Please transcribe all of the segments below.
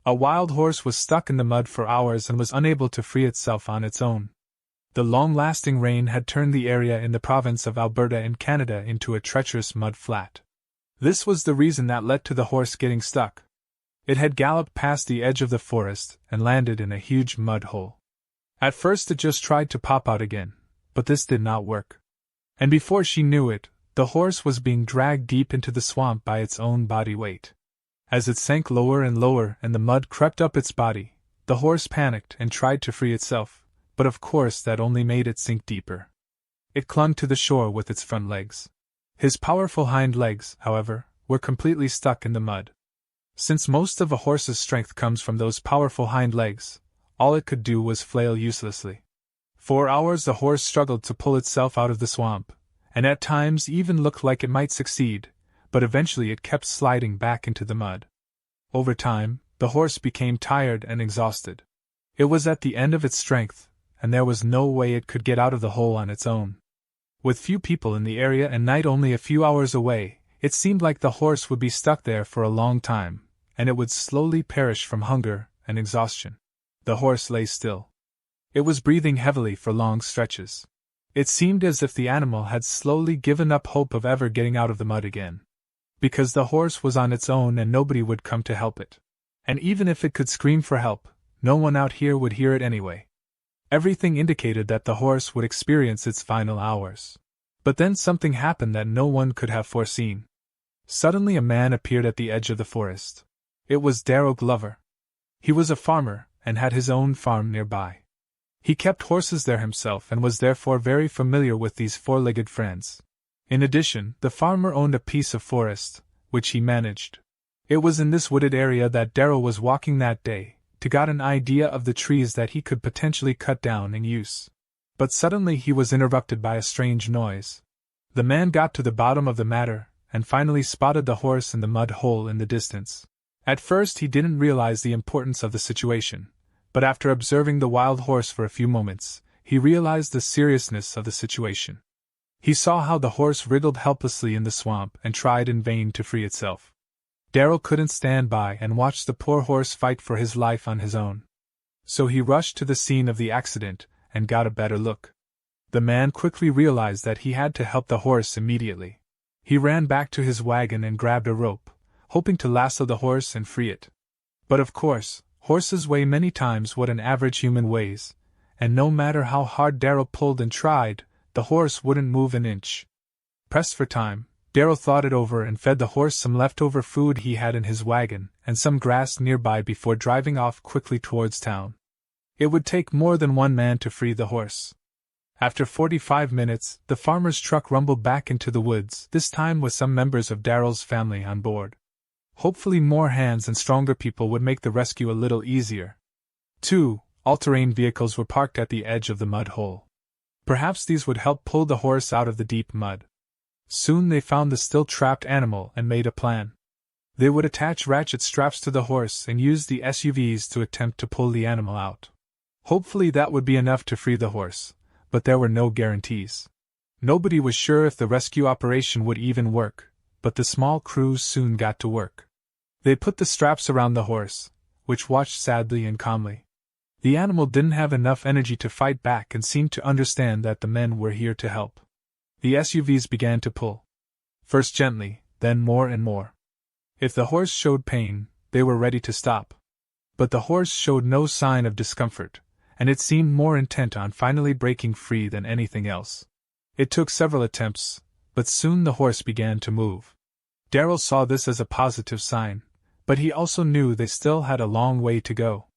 A wild horse was stuck in the mud for hours and was unable to free itself on its own. The long-lasting rain had turned the area in the province of Alberta in Canada into a treacherous mud flat. This was the reason that led to the horse getting stuck. It had galloped past the edge of the forest and landed in a huge mud hole. At first it just tried to pop out again, but this did not work. And before she knew it, the horse was being dragged deep into the swamp by its own body weight. As it sank lower and lower and the mud crept up its body, the horse panicked and tried to free itself, but of course that only made it sink deeper. It clung to the shore with its front legs. His powerful hind legs, however, were completely stuck in the mud. Since most of a horse's strength comes from those powerful hind legs, all it could do was flail uselessly. For hours the horse struggled to pull itself out of the swamp, and at times even looked like it might succeed, but eventually it kept sliding back into the mud. Over time, the horse became tired and exhausted. It was at the end of its strength, and there was no way it could get out of the hole on its own. With few people in the area and night only a few hours away, it seemed like the horse would be stuck there for a long time, and it would slowly perish from hunger and exhaustion. The horse lay still. It was breathing heavily for long stretches. It seemed as if the animal had slowly given up hope of ever getting out of the mud again. Because the horse was on its own and nobody would come to help it. And even if it could scream for help, no one out here would hear it anyway. Everything indicated that the horse would experience its final hours. But then something happened that no one could have foreseen. Suddenly a man appeared at the edge of the forest. It was Darrell Glover. He was a farmer, and had his own farm nearby. He kept horses there himself and was therefore very familiar with these four-legged friends. In addition, the farmer owned a piece of forest, which he managed. It was in this wooded area that Darrell was walking that day, to get an idea of the trees that he could potentially cut down and use. But suddenly he was interrupted by a strange noise. The man got to the bottom of the matter, and finally spotted the horse in the mud hole in the distance. At first he didn't realize the importance of the situation, but after observing the wild horse for a few moments, he realized the seriousness of the situation. He saw how the horse wriggled helplessly in the swamp and tried in vain to free itself. Darrell couldn't stand by and watch the poor horse fight for his life on his own. So he rushed to the scene of the accident and got a better look. The man quickly realized that he had to help the horse immediately. He ran back to his wagon and grabbed a rope, hoping to lasso the horse and free it. But of course, horses weigh many times what an average human weighs, and no matter how hard Darrell pulled and tried, the horse wouldn't move an inch. Pressed for time, Darrell thought it over and fed the horse some leftover food he had in his wagon and some grass nearby before driving off quickly towards town. It would take more than one man to free the horse. After 45 minutes, the farmer's truck rumbled back into the woods, this time with some members of Darrell's family on board. Hopefully more hands and stronger people would make the rescue a little easier. 2 all-terrain vehicles were parked at the edge of the mud hole. Perhaps these would help pull the horse out of the deep mud. Soon they found the still trapped animal and made a plan. They would attach ratchet straps to the horse and use the SUVs to attempt to pull the animal out. Hopefully that would be enough to free the horse, but there were no guarantees. Nobody was sure if the rescue operation would even work, but the small crew soon got to work. They put the straps around the horse, which watched sadly and calmly. The animal didn't have enough energy to fight back and seemed to understand that the men were here to help. The SUVs began to pull. First gently, then more and more. If the horse showed pain, they were ready to stop. But the horse showed no sign of discomfort, and it seemed more intent on finally breaking free than anything else. It took several attempts, but soon the horse began to move. Darrell saw this as a positive sign, but he also knew they still had a long way to go.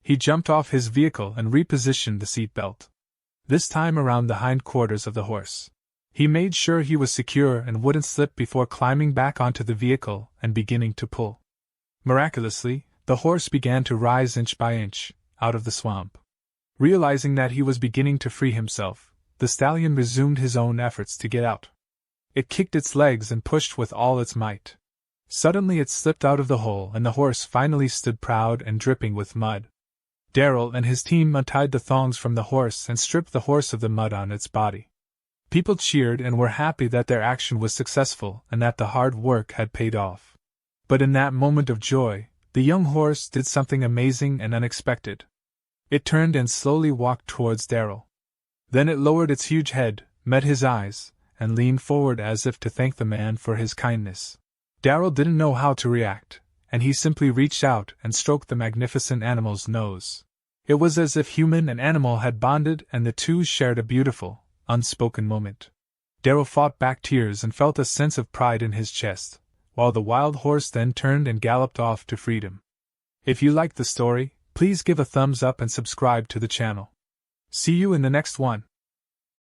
He jumped off his vehicle and repositioned the seat belt. This time around the hindquarters of the horse. He made sure he was secure and wouldn't slip before climbing back onto the vehicle and beginning to pull. Miraculously, the horse began to rise inch by inch, out of the swamp. Realizing that he was beginning to free himself, the stallion resumed his own efforts to get out. It kicked its legs and pushed with all its might. Suddenly it slipped out of the hole and the horse finally stood proud and dripping with mud. Darrell and his team untied the thongs from the horse and stripped the horse of the mud on its body. People cheered and were happy that their action was successful and that the hard work had paid off. But in that moment of joy, The young horse did something amazing and unexpected. It turned and slowly walked towards Darrell. Then it lowered its huge head, met his eyes, and leaned forward as if to thank the man for his kindness. Darrell didn't know how to react, and he simply reached out and stroked the magnificent animal's nose. It was as if human and animal had bonded and the two shared a beautiful, unspoken moment. Darrell fought back tears and felt a sense of pride in his chest, while the wild horse then turned and galloped off to freedom. If you liked the story, please give a thumbs up and subscribe to the channel. See you in the next one.